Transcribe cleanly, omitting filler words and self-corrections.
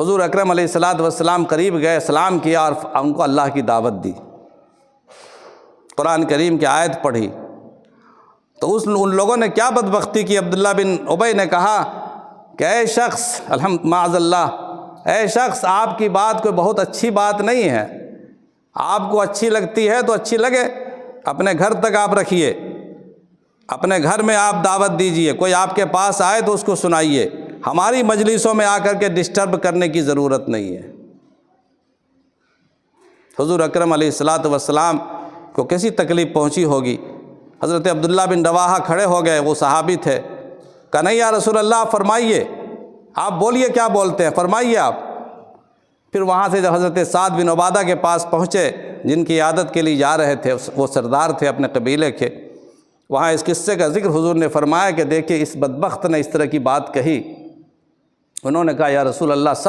حضور اکرم علیہ الصلوۃ والسلام قریب گئے، سلام کیا اور ان کو اللہ کی دعوت دی، قرآن کریم کی آیت پڑھی۔ تو ان لوگوں نے کیا بدبختی کی، عبداللہ بن ابی نے کہا کہ اے شخص، معاذ اللہ، اے شخص آپ کی بات کوئی بہت اچھی بات نہیں ہے، آپ کو اچھی لگتی ہے تو اچھی لگے، اپنے گھر تک آپ رکھیے، اپنے گھر میں آپ دعوت دیجئے، کوئی آپ کے پاس آئے تو اس کو سنائیے، ہماری مجلسوں میں آ کر کے ڈسٹرب کرنے کی ضرورت نہیں ہے۔ حضور اکرم علیہ الصلوۃ والسلام کو کیسی تکلیف پہنچی ہوگی۔ حضرت عبداللہ بن رواحہ کھڑے ہو گئے، وہ صحابی تھے، کہا نہیں یا رسول اللہ فرمائیے، آپ بولیے کیا بولتے ہیں، فرمائیے آپ۔ پھر وہاں سے جب حضرت سعد بن عبادہ کے پاس پہنچے، جن کی عیادت کے لیے جا رہے تھے، وہ سردار تھے اپنے قبیلے کے، وہاں اس قصے کا ذکر حضور نے فرمایا کہ دیکھیے اس بدبخت نے اس طرح کی بات کہی۔ انہوں نے کہا یا رسول اللہ